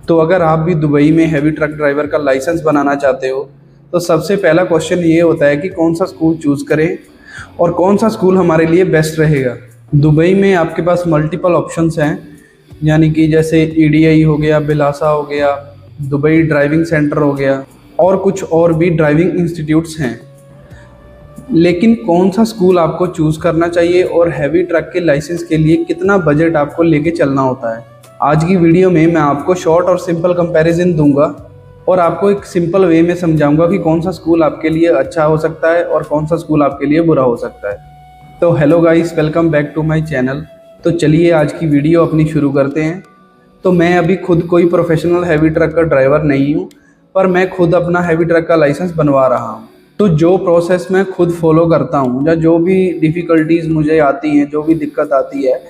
तो अगर आप भी दुबई में हैवी ट्रक ड्राइवर का लाइसेंस बनाना चाहते हो तो सबसे पहला क्वेश्चन ये होता है कि कौन सा स्कूल चूज़ करें और कौन सा स्कूल हमारे लिए बेस्ट रहेगा। दुबई में आपके पास मल्टीपल ऑप्शंस हैं, यानी कि जैसे ईडीआई हो गया, बिलासा हो गया, दुबई ड्राइविंग सेंटर हो गया और कुछ और भी ड्राइविंग इंस्टीट्यूट्स हैं। लेकिन कौन सा स्कूल आपको चूज़ करना चाहिए और हैवी ट्रक के लाइसेंस के लिए कितना बजट आपको लेके चलना होता है, आज की वीडियो में मैं आपको शॉर्ट और सिंपल कंपैरिजन दूंगा और आपको एक सिंपल वे में समझाऊंगा कि कौन सा स्कूल आपके लिए अच्छा हो सकता है और कौन सा स्कूल आपके लिए बुरा हो सकता है। तो hello guys, welcome back to my channel. तो चलिए आज की वीडियो अपनी शुरू करते हैं। तो मैं अभी खुद कोई प्रोफेशनल हैवी ट्रक का ड्राइवर नहीं हूँ, पर मैं खुद अपना हैवी ट्रक का लाइसेंस बनवा रहा हूँ। तो जो प्रोसेस मैं खुद फॉलो करता हूँ या जो भी डिफ़िकल्टीज़ मुझे आती हैं, जो भी दिक्कत आती है,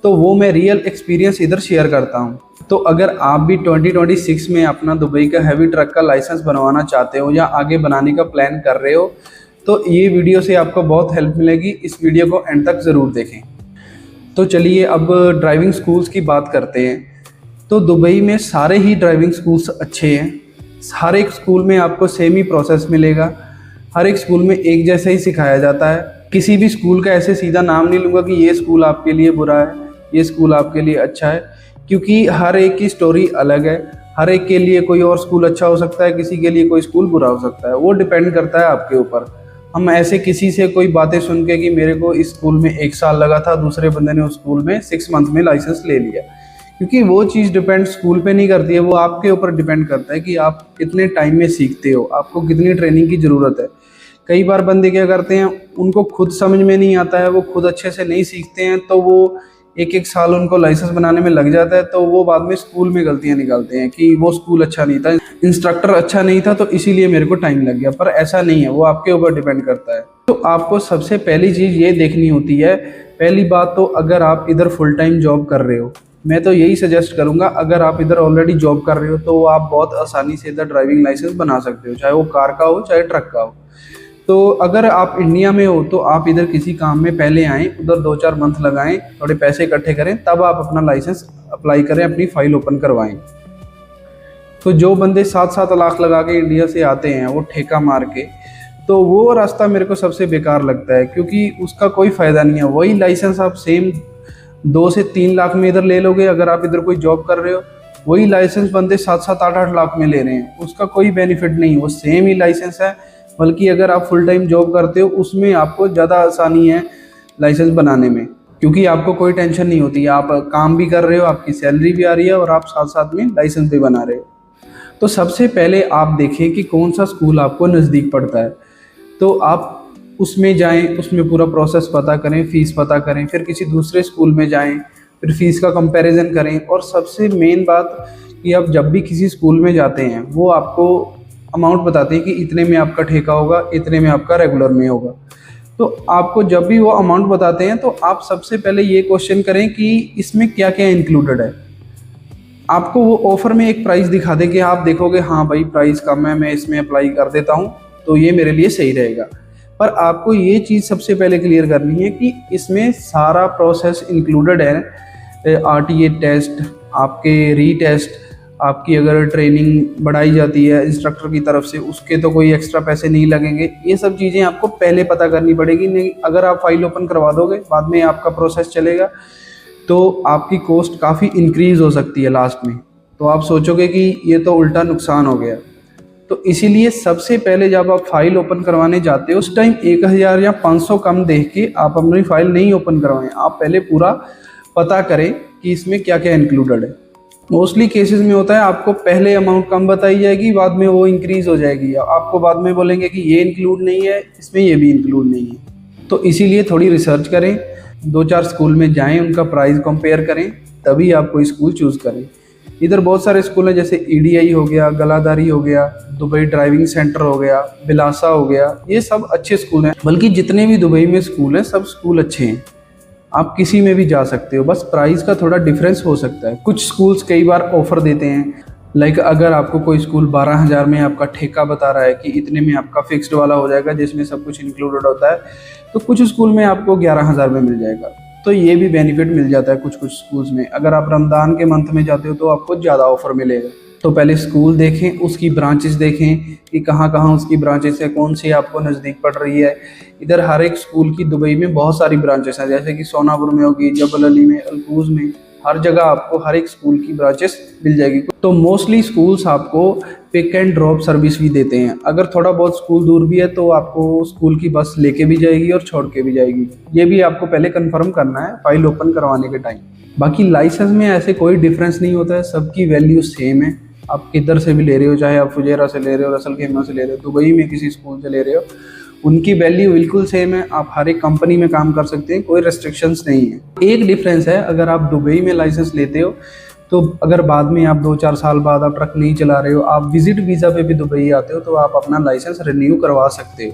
तो वो मैं रियल एक्सपीरियंस इधर शेयर करता हूँ। तो अगर आप भी 2026 में अपना दुबई का हैवी ट्रक का लाइसेंस बनवाना चाहते हो या आगे बनाने का प्लान कर रहे हो तो ये वीडियो से आपको बहुत हेल्प मिलेगी। इस वीडियो को एंड तक ज़रूर देखें। तो चलिए अब ड्राइविंग स्कूल्स की बात करते हैं। तो दुबई में सारे ही ड्राइविंग स्कूल्स अच्छे हैं। हर एक स्कूल में आपको सेम ही प्रोसेस मिलेगा, हर एक स्कूल में एक जैसा ही सिखाया जाता है। किसी भी स्कूल का ऐसे सीधा नाम नहीं लूँगा कि ये स्कूल आपके लिए बुरा है, ये स्कूल आपके लिए अच्छा है, क्योंकि हर एक की स्टोरी अलग है। हर एक के लिए कोई और स्कूल अच्छा हो सकता है, किसी के लिए कोई स्कूल बुरा हो सकता है। वो डिपेंड करता है आपके ऊपर। हम ऐसे किसी से कोई बातें सुन के कि मेरे को इस स्कूल में 1 साल लगा था, दूसरे बंदे ने उस स्कूल में 6 मंथ में लाइसेंस ले लिया, क्योंकि वो चीज़ डिपेंड स्कूल पे नहीं करती है, वो आपके ऊपर डिपेंड करता है कि आप कितने टाइम में सीखते हो, आपको कितनी ट्रेनिंग की ज़रूरत है। कई बार बंदे क्या करते हैं, उनको खुद समझ में नहीं आता है, वो खुद अच्छे से नहीं सीखते हैं, तो वो 1-1 साल उनको लाइसेंस बनाने में लग जाता है। तो वो बाद में स्कूल में गलतियां निकालते हैं कि वो स्कूल अच्छा नहीं था, इंस्ट्रक्टर अच्छा नहीं था, तो इसीलिए मेरे को टाइम लग गया। पर ऐसा नहीं है, वो आपके ऊपर डिपेंड करता है। तो आपको सबसे पहली चीज़ ये देखनी होती है। पहली बात तो अगर आप इधर फुल टाइम जॉब कर रहे हो, मैं तो यही सजेस्ट करूँगा, अगर आप इधर ऑलरेडी जॉब कर रहे हो तो आप बहुत आसानी से इधर ड्राइविंग लाइसेंस बना सकते हो, चाहे वो कार का हो चाहे ट्रक का हो। तो अगर आप इंडिया में हो तो आप इधर किसी काम में पहले आएँ, उधर 2-4 मंथ लगाएं, थोड़े पैसे इकट्ठे करें, तब आप अपना लाइसेंस अप्लाई करें, अपनी फ़ाइल ओपन करवाएं। तो जो बंदे 7-7 लाख लगा के इंडिया से आते हैं वो ठेका मार के, तो वो रास्ता मेरे को सबसे बेकार लगता है, क्योंकि उसका कोई फ़ायदा नहीं है। वही लाइसेंस आप सेम 2 से 3 लाख में इधर ले लोगे, अगर आप इधर कोई जॉब कर रहे हो। वही लाइसेंस बंदे 7-7, 8-8 लाख में ले रहे हैं, उसका कोई बेनिफिट नहीं। वो सेम ही लाइसेंस है, बल्कि अगर आप फुल टाइम जॉब करते हो उसमें आपको ज़्यादा आसानी है लाइसेंस बनाने में, क्योंकि आपको कोई टेंशन नहीं होती। आप काम भी कर रहे हो, आपकी सैलरी भी आ रही है और आप साथ साथ में लाइसेंस भी बना रहे हो। तो सबसे पहले आप देखें कि कौन सा स्कूल आपको नज़दीक पड़ता है, तो आप उसमें जाएं, उसमें पूरा प्रोसेस पता करें, फ़ीस पता करें, फिर किसी दूसरे स्कूल में जाएं, फिर फ़ीस का कंपैरिजन करें। और सबसे मेन बात कि आप जब भी किसी स्कूल में जाते हैं वो आपको अमाउंट बताते हैं कि इतने में आपका ठेका होगा, इतने में आपका रेगुलर में होगा। तो आपको जब भी वो अमाउंट बताते हैं तो आप सबसे पहले ये क्वेश्चन करें कि इसमें क्या क्या इंक्लूडेड है। आपको वो ऑफ़र में एक प्राइस दिखा दे कि आप देखोगे हाँ भाई प्राइस कम है, मैं इसमें अप्लाई कर देता हूँ तो ये मेरे लिए सही रहेगा। पर आपको ये चीज़ सबसे पहले क्लियर करनी है कि इसमें सारा प्रोसेस इंक्लूडेड है। आरटीए टेस्ट, आपके रीटेस्ट, आपकी अगर ट्रेनिंग बढ़ाई जाती है इंस्ट्रक्टर की तरफ से, उसके तो कोई एक्स्ट्रा पैसे नहीं लगेंगे। ये सब चीज़ें आपको पहले पता करनी पड़ेगी। नहीं, अगर आप फाइल ओपन करवा दोगे, बाद में आपका प्रोसेस चलेगा, तो आपकी कॉस्ट काफ़ी इंक्रीज़ हो सकती है लास्ट में। तो आप सोचोगे कि ये तो उल्टा नुकसान हो गया। तो इसीलिए सबसे पहले जब आप फाइल ओपन करवाने जाते हो उस टाइम 1000 या 500 कम देख के आप अपनी फ़ाइल नहीं ओपन करवाएं। आप पहले पूरा पता करें कि इसमें क्या क्या इंक्लूडेड है। मोस्टली केसेस में होता है आपको पहले अमाउंट कम बताई जाएगी, बाद में वो इंक्रीज़ हो जाएगी। आपको बाद में बोलेंगे कि ये इंक्लूड नहीं है, इसमें ये भी इंक्लूड नहीं है। तो इसीलिए थोड़ी रिसर्च करें, 2-4 स्कूल में जाएं, उनका प्राइस कंपेयर करें, तभी आप कोई स्कूल चूज़ करें। इधर बहुत सारे स्कूल हैं, जैसे ईडीआई हो गया, गलादारी हो गया, दुबई ड्राइविंग सेंटर हो गया, बिलासा हो गया, ये सब अच्छे स्कूल हैं। बल्कि जितने भी दुबई में स्कूल हैं सब स्कूल अच्छे हैं, आप किसी में भी जा सकते हो। बस प्राइस का थोड़ा डिफरेंस हो सकता है। कुछ स्कूल्स कई बार ऑफ़र देते हैं, लाइक अगर आपको कोई स्कूल 12,000 में आपका ठेका बता रहा है कि इतने में आपका फिक्स्ड वाला हो जाएगा जिसमें सब कुछ इंक्लूडेड होता है, तो कुछ स्कूल में आपको 11,000 में मिल जाएगा। तो ये भी बेनिफिट मिल जाता है कुछ कुछ स्कूल्स में। अगर आप रमज़ान के मंथ में जाते हो तो आपको ज़्यादा ऑफर मिलेगा। तो पहले स्कूल देखें, उसकी ब्रांचेस देखें कि कहाँ कहाँ उसकी ब्रांचेस है, कौन सी आपको नज़दीक पड़ रही है। इधर हर एक स्कूल की दुबई में बहुत सारी ब्रांचेस हैं, जैसे कि सोनापुर में होगी, जबल अली में, अलकूज में, हर जगह आपको हर एक स्कूल की ब्रांचेस मिल जाएगी। तो मोस्टली स्कूल्स आपको पिक एंड ड्रॉप सर्विस भी देते हैं। अगर थोड़ा बहुत स्कूल दूर भी है तो आपको स्कूल की बस लेके भी जाएगी और छोड़ के भी जाएगी। ये भी आपको पहले कंफर्म करना है फाइल ओपन करवाने के टाइम। बाकी लाइसेंस में ऐसे कोई डिफरेंस नहीं होता है, सबकी वैल्यू सेम है। आप किधर से भी ले रहे हो, चाहे आप फुजेरा से ले रहे हो, रसल खेमा से ले रहे हो, दुबई में किसी स्कूल से ले रहे हो, उनकी वैल्यू बिल्कुल सेम है। आप हर एक कंपनी में काम कर सकते हैं, कोई रेस्ट्रिक्शंस नहीं है। एक डिफरेंस है, अगर आप दुबई में लाइसेंस लेते हो तो अगर बाद में आप 2-4 साल बाद आप ट्रक नहीं चला रहे हो, आप विजिट वीज़ा पे भी दुबई आते हो, तो आप अपना लाइसेंस रिन्यू करवा सकते हो।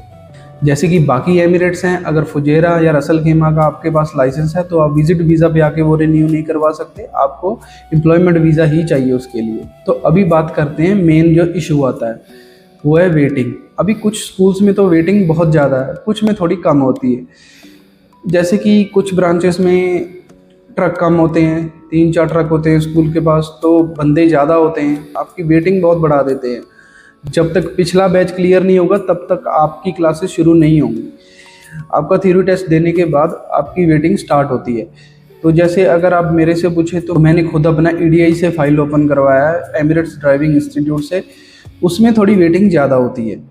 जैसे कि बाकी एमिरेट्स हैं, अगर फुजेरा या रसल खेमा का आपके पास लाइसेंस है तो आप विजिट वीज़ा पे आके वो रिन्यू नहीं करवा सकते, आपको एम्प्लॉयमेंट वीज़ा ही चाहिए उसके लिए। तो अभी बात करते हैं मेन जो इशू आता है, वो है वेटिंग। अभी कुछ स्कूल्स में तो वेटिंग बहुत ज़्यादा है, कुछ में थोड़ी कम होती है। जैसे कि कुछ ब्रांचेस में ट्रक कम होते हैं, 3-4 ट्रक होते हैं स्कूल के पास, तो बंदे ज़्यादा होते हैं, आपकी वेटिंग बहुत बढ़ा देते हैं। जब तक पिछला बैच क्लियर नहीं होगा तब तक आपकी क्लासेस शुरू नहीं होंगी। आपका थ्योरी टेस्ट देने के बाद आपकी वेटिंग स्टार्ट होती है। तो जैसे अगर आप मेरे से पूछे तो मैंने खुद अपना EDI से फाइल ओपन करवाया है, एमिरेट्स ड्राइविंग इंस्टीट्यूट से। उसमें थोड़ी वेटिंग ज़्यादा होती है।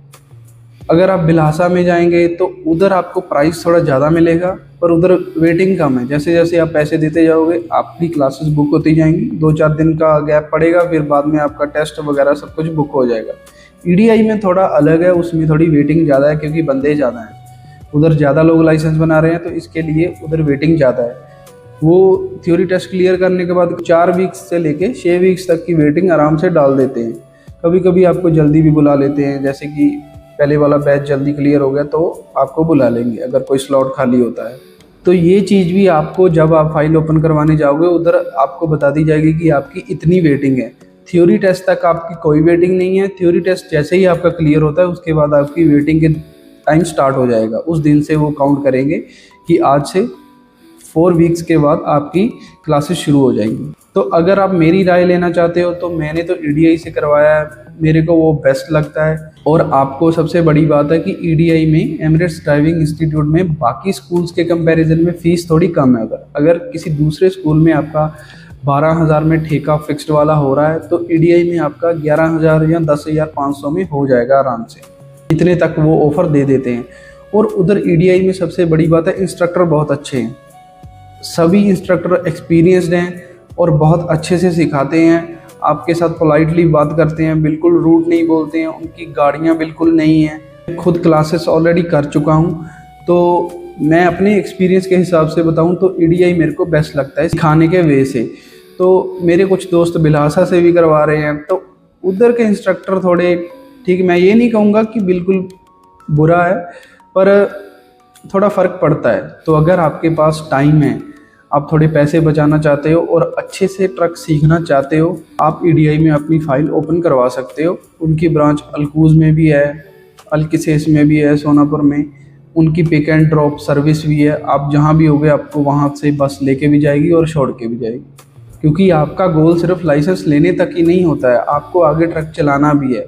अगर आप बिलासा में जाएंगे तो उधर आपको प्राइस थोड़ा ज़्यादा मिलेगा, पर उधर वेटिंग कम है। जैसे जैसे आप पैसे देते जाओगे आपकी क्लासेस बुक होती जाएंगी, 2-4 दिन का गैप पड़ेगा, फिर बाद में आपका टेस्ट वगैरह सब कुछ बुक हो जाएगा। EDI में थोड़ा अलग है, उसमें थोड़ी वेटिंग ज़्यादा है क्योंकि बंदे ज़्यादा हैं, उधर ज़्यादा लोग लाइसेंस बना रहे हैं, तो इसके लिए उधर वेटिंग ज़्यादा है। वो थ्योरी टेस्ट क्लियर करने के बाद 4 वीक्स से लेके 6 वीक्स तक की वेटिंग आराम से डाल देते हैं। कभी कभी आपको जल्दी भी बुला लेते हैं, जैसे कि पहले वाला बैच जल्दी क्लियर हो गया तो आपको बुला लेंगे अगर कोई स्लॉट खाली होता है। तो ये चीज़ भी आपको जब आप फाइल ओपन करवाने जाओगे उधर आपको बता दी जाएगी कि आपकी इतनी वेटिंग है। थ्योरी टेस्ट तक आपकी कोई वेटिंग नहीं है। थ्योरी टेस्ट जैसे ही आपका क्लियर होता है उसके बाद आपकी वेटिंग के टाइम स्टार्ट हो जाएगा। उस दिन से वो काउंट करेंगे कि आज से 4 वीक्स के बाद आपकी क्लासेस शुरू हो जाएंगी। तो अगर आप मेरी राय लेना चाहते हो तो मैंने तो EDI से करवाया है, मेरे को वो बेस्ट लगता है। और आपको सबसे बड़ी बात है कि EDI में, एमिरेट्स ड्राइविंग इंस्टीट्यूट में, बाकी स्कूल्स के कंपैरिजन में फ़ीस थोड़ी कम है। अगर किसी दूसरे स्कूल में आपका 12,000 में ठेका फिक्स्ड वाला हो रहा है तो EDI में आपका 11,000 या 10,500 में हो जाएगा आराम से। इतने तक वो ऑफ़र दे देते हैं। और उधर EDI में सबसे बड़ी बात है इंस्ट्रक्टर बहुत अच्छे हैं, सभी इंस्ट्रक्टर एक्सपीरियंस्ड हैं और बहुत अच्छे से सिखाते हैं, आपके साथ पोलाइटली बात करते हैं, बिल्कुल रूड नहीं बोलते हैं, उनकी गाड़ियाँ बिल्कुल नहीं हैं। खुद क्लासेस ऑलरेडी कर चुका हूँ तो मैं अपने एक्सपीरियंस के हिसाब से बताऊँ तो EDI मेरे को बेस्ट लगता है सिखाने के वे से। तो मेरे कुछ दोस्त बिलासा से भी करवा रहे हैं, तो उधर के इंस्ट्रक्टर थोड़े ठीक, मैं ये नहीं कहूँगा कि बिल्कुल बुरा है, पर थोड़ा फ़र्क पड़ता है। तो अगर आपके पास टाइम है, आप थोड़े पैसे बचाना चाहते हो और अच्छे से ट्रक सीखना चाहते हो, आप EDI में अपनी फ़ाइल ओपन करवा सकते हो। उनकी ब्रांच अलकूज में भी है, अलकिसेस में भी है, सोनापुर में। उनकी पिक एंड ड्रॉप सर्विस भी है, आप जहाँ भी होगे आपको वहाँ से बस लेके भी जाएगी और छोड़ के भी जाएगी। क्योंकि आपका गोल सिर्फ लाइसेंस लेने तक ही नहीं होता है, आपको आगे ट्रक चलाना भी है।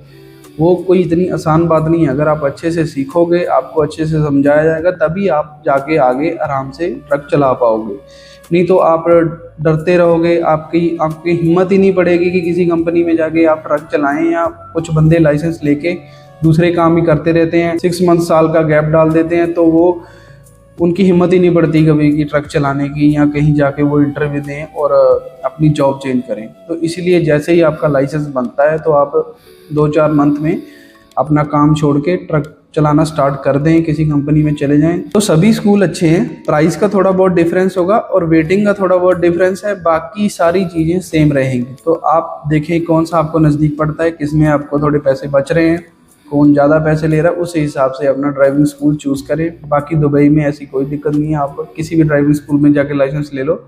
वो कोई इतनी आसान बात नहीं है। अगर आप अच्छे से सीखोगे, आपको अच्छे से समझाया जाएगा, तभी आप जाके आगे आराम से ट्रक चला पाओगे। नहीं तो आप डरते रहोगे, आपकी हिम्मत ही नहीं पड़ेगी कि किसी कंपनी में जाके आप ट्रक चलाएं। या कुछ बंदे लाइसेंस लेके दूसरे काम ही करते रहते हैं, 6 मंथ साल का गैप डाल देते हैं, तो वो उनकी हिम्मत ही नहीं पड़ती कभी कि ट्रक चलाने की, या कहीं जाके वो इंटरव्यू दें और अपनी जॉब चेंज करें। तो इसलिए जैसे ही आपका लाइसेंस बनता है तो आप 2-4 मंथ में अपना काम छोड़ के ट्रक चलाना स्टार्ट कर दें, किसी कंपनी में चले जाएं। तो सभी स्कूल अच्छे हैं, प्राइस का थोड़ा बहुत डिफरेंस होगा और वेटिंग का थोड़ा बहुत डिफरेंस है, बाकी सारी चीज़ें सेम रहेंगी। तो आप देखें कौन सा आपको नज़दीक पड़ता है, किसमें आपको थोड़े पैसे बच रहे हैं, कौन ज़्यादा पैसे ले रहा है, उस हिसाब से अपना ड्राइविंग स्कूल चूज़ करें। बाकी दुबई में ऐसी कोई दिक्कत नहीं है, आप किसी भी ड्राइविंग स्कूल में जाके लाइसेंस ले लो,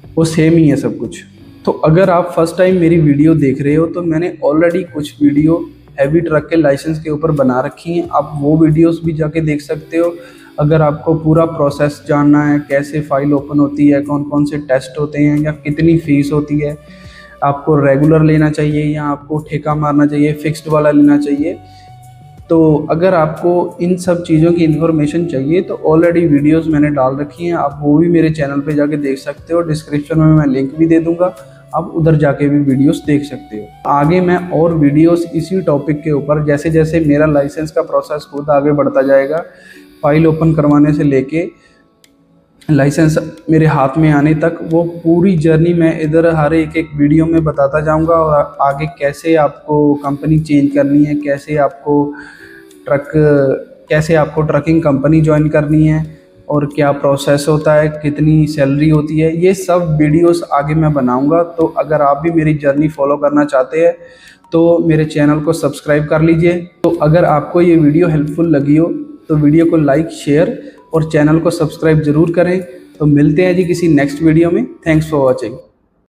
वो सेम ही है सब कुछ। तो अगर आप फर्स्ट टाइम मेरी वीडियो देख रहे हो तो मैंने ऑलरेडी कुछ वीडियो हैवी ट्रक के लाइसेंस के ऊपर बना रखी हैं, आप वो वीडियोस भी जाके देख सकते हो। अगर आपको पूरा प्रोसेस जानना है, कैसे फ़ाइल ओपन होती है, कौन कौन से टेस्ट होते हैं या कितनी फ़ीस होती है, आपको रेगुलर लेना चाहिए या आपको ठेका मारना चाहिए, फ़िक्स्ड वाला लेना चाहिए, तो अगर आपको इन सब चीज़ों की इन्फॉर्मेशन चाहिए तो ऑलरेडी वीडियोस मैंने डाल रखी हैं, आप वो भी मेरे चैनल पे जाके देख सकते हो। डिस्क्रिप्शन में मैं लिंक भी दे दूंगा, आप उधर जाके भी वीडियोस देख सकते हो। आगे मैं और वीडियोस इसी टॉपिक के ऊपर, जैसे जैसे मेरा लाइसेंस का प्रोसेस खुद आगे बढ़ता जाएगा, फाइल ओपन करवाने से लेके लाइसेंस मेरे हाथ में आने तक, वो पूरी जर्नी मैं इधर हर एक एक वीडियो में बताता जाऊंगा। और आगे कैसे आपको कंपनी चेंज करनी है, कैसे आपको ट्रकिंग कंपनी ज्वाइन करनी है और क्या प्रोसेस होता है, कितनी सैलरी होती है, ये सब वीडियोस आगे मैं बनाऊंगा। तो अगर आप भी मेरी जर्नी फॉलो करना चाहते हैं तो मेरे चैनल को सब्सक्राइब कर लीजिए। तो अगर आपको ये वीडियो हेल्पफुल लगी हो तो वीडियो को लाइक, शेयर और चैनल को सब्सक्राइब ज़रूर करें। तो मिलते हैं जी किसी नेक्स्ट वीडियो में। Thanks for watching.